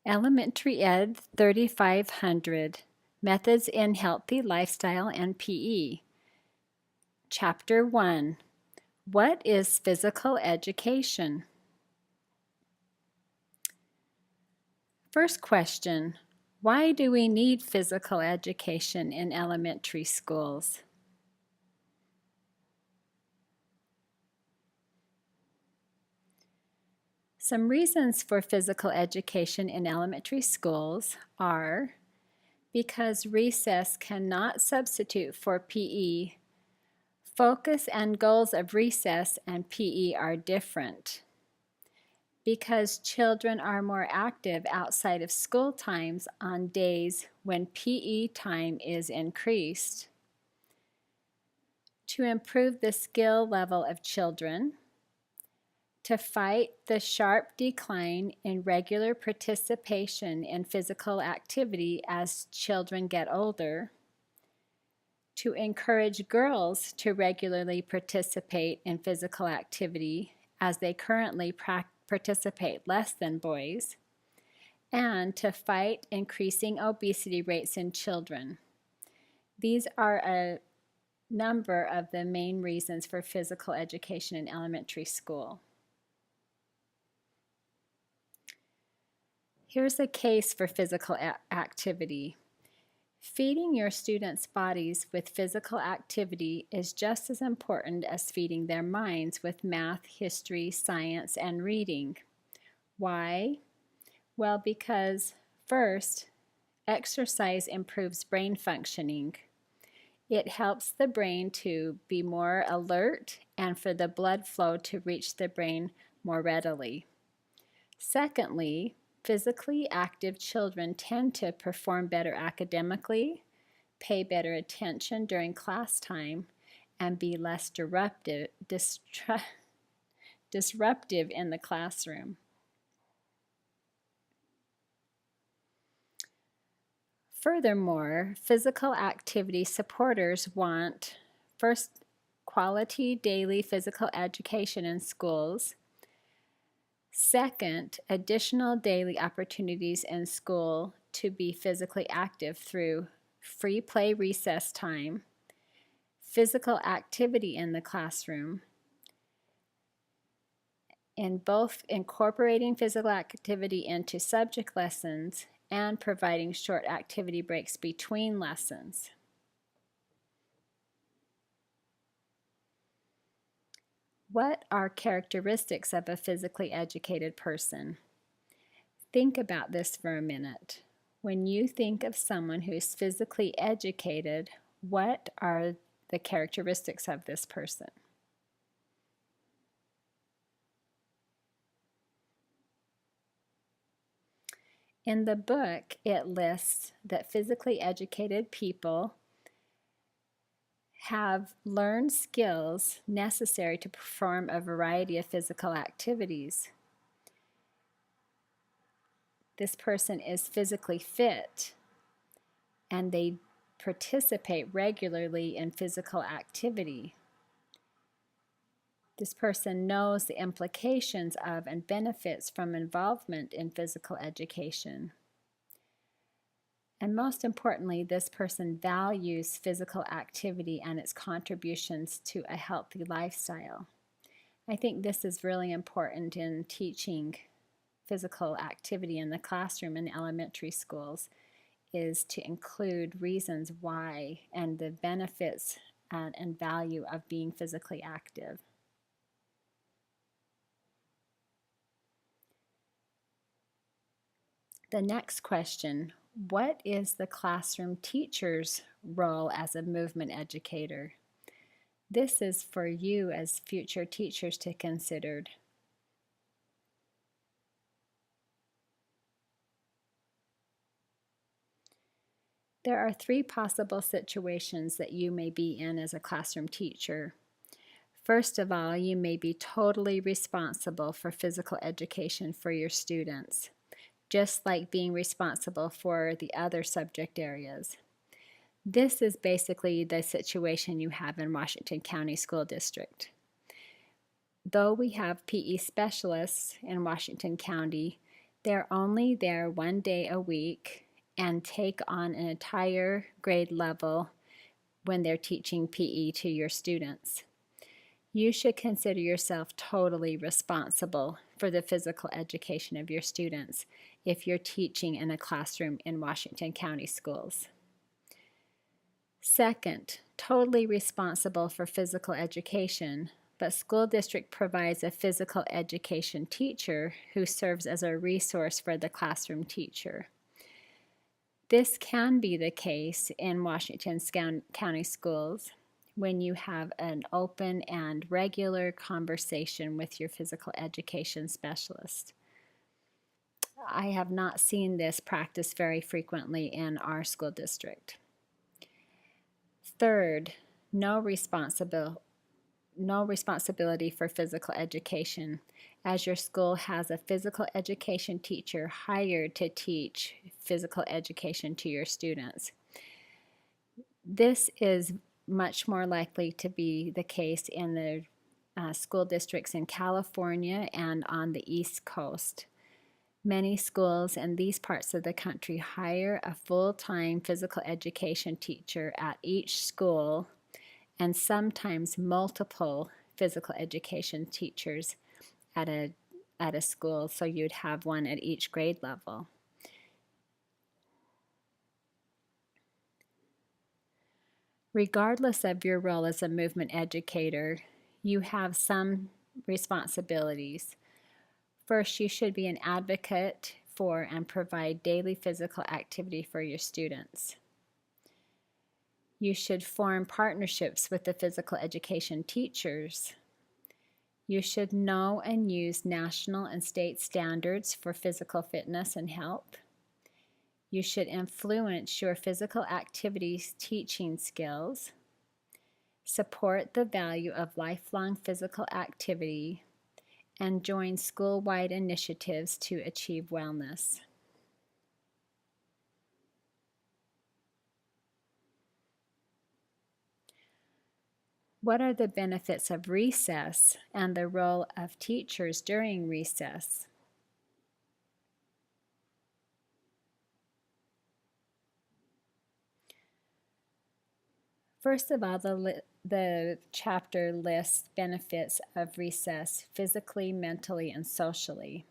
Elementary Ed 3500, Methods in Healthy Lifestyle and PE. Chapter 1, What is Physical Education? First question, why do we need physical education in elementary schools? Some reasons for physical education in elementary schools are because recess cannot substitute for PE. Focus and goals of recess and PE are different. Because children are more active outside of school times on days when PE time is increased. To improve the skill level of children, to fight the sharp decline in regular participation in physical activity as children get older, to encourage girls to regularly participate in physical activity as they currently participate less than boys, and to fight increasing obesity rates in children. These are a number of the main reasons for physical education in elementary school. Here's a case for physical activity. Feeding your students' bodies with physical activity is just as important as feeding their minds with math, history, science, and reading. Why? Well, because first, exercise improves brain functioning. It helps the brain to be more alert and for the blood flow to reach the brain more readily. Secondly, physically active children tend to perform better academically, pay better attention during class time, and be less disruptive in the classroom. Furthermore, physical activity supporters want, first, quality daily physical education in schools. Second, additional daily opportunities in school to be physically active through free play recess time, physical activity in the classroom, in both incorporating physical activity into subject lessons and providing short activity breaks between lessons. What are characteristics of a physically educated person? Think about this for a minute. When you think of someone who is physically educated, what are the characteristics of this person? In the book, it lists that physically educated people have learned skills necessary to perform a variety of physical activities. This person is physically fit and they participate regularly in physical activity. This person knows the implications of and benefits from involvement in physical education. And most importantly, this person values physical activity and its contributions to a healthy lifestyle. I think this is really important in teaching physical activity in the classroom in elementary schools, is to include reasons why and the benefits and value of being physically active. The next question, what is the classroom teacher's role as a movement educator? This is for you as future teachers to consider. There are three possible situations that you may be in as a classroom teacher. First of all, you may be totally responsible for physical education for your students, just like being responsible for the other subject areas. This is basically the situation you have in Washington County School District. Though we have PE specialists in Washington County, They're only there 1 day a week and take on an entire grade level when they're teaching PE to your students. You should consider yourself totally responsible for the physical education of your students if you're teaching in a classroom in Washington County schools. Second, totally responsible for physical education, but school district provides a physical education teacher who serves as a resource for the classroom teacher. This can be the case in Washington County schools when you have an open and regular conversation with your physical education specialist. I have not seen this practice very frequently in our school district. Third, no responsibility for physical education, as your school has a physical education teacher hired to teach physical education to your students. This is much more likely to be the case in the school districts in California and on the East Coast. Many schools in these parts of the country hire a full-time physical education teacher at each school, and sometimes multiple physical education teachers at a school, so you'd have one at each grade level. Regardless of your role as a movement educator, you have some responsibilities. First, you should be an advocate for and provide daily physical activity for your students. You should form partnerships with the physical education teachers. You should know and use national and state standards for physical fitness and health. You should influence your physical activities teaching skills. Support the value of lifelong physical activity, and join school-wide initiatives to achieve wellness. What are the benefits of recess and the role of teachers during recess? First of all, the chapter lists benefits of recess physically, mentally, and socially.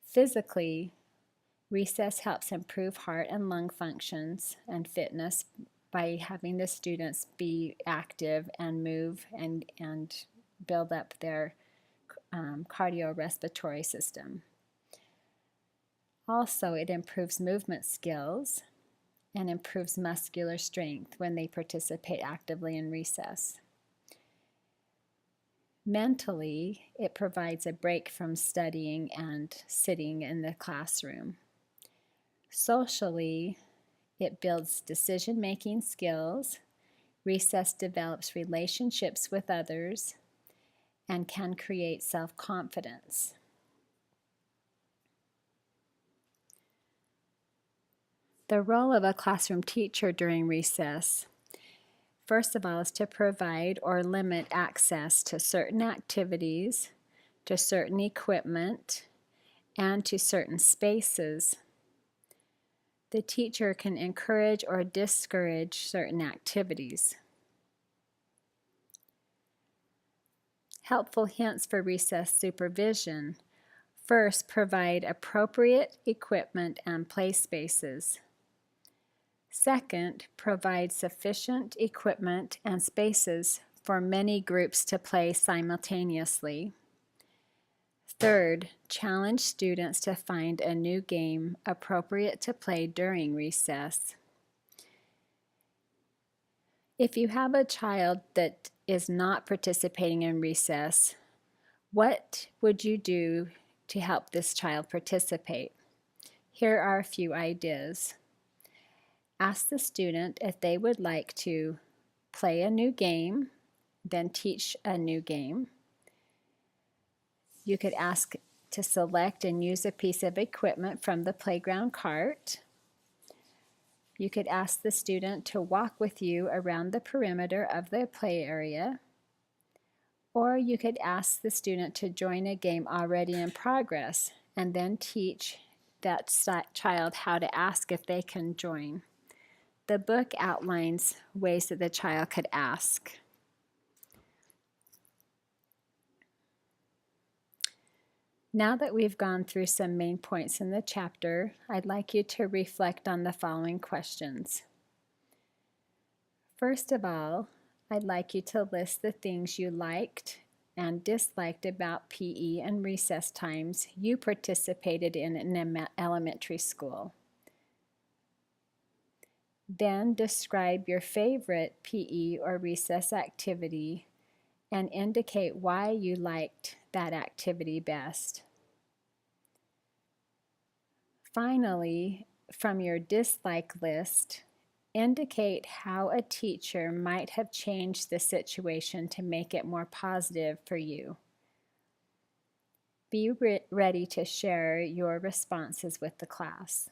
Physically, recess helps improve heart and lung functions and fitness by having the students be active and move and build up their cardiorespiratory system. Also, it improves movement skills and improves muscular strength when they participate actively in recess. Mentally, it provides a break from studying and sitting in the classroom. Socially, it builds decision-making skills. Recess develops relationships with others and can create self-confidence. The role of a classroom teacher during recess, first of all, is to provide or limit access to certain activities, to certain equipment, and to certain spaces. The teacher can encourage or discourage certain activities. Helpful hints for recess supervision. First, provide appropriate equipment and play spaces. Second, provide sufficient equipment and spaces for many groups to play simultaneously. Third, challenge students to find a new game appropriate to play during recess. If you have a child that is not participating in recess, what would you do to help this child participate? Here are a few ideas. Ask the student if they would like to play a new game, then teach a new game. You could ask to select and use a piece of equipment from the playground cart. You could ask the student to walk with you around the perimeter of the play area, or you could ask the student to join a game already in progress and then teach that child how to ask if they can join. The book outlines ways that the child could ask. Now that we've gone through some main points in the chapter, I'd like you to reflect on the following questions. First of all, I'd like you to list the things you liked and disliked about PE and recess times you participated in elementary school. Then describe your favorite PE or recess activity and indicate why you liked that activity best. Finally, from your dislike list, indicate how a teacher might have changed the situation to make it more positive for you. Be ready to share your responses with the class.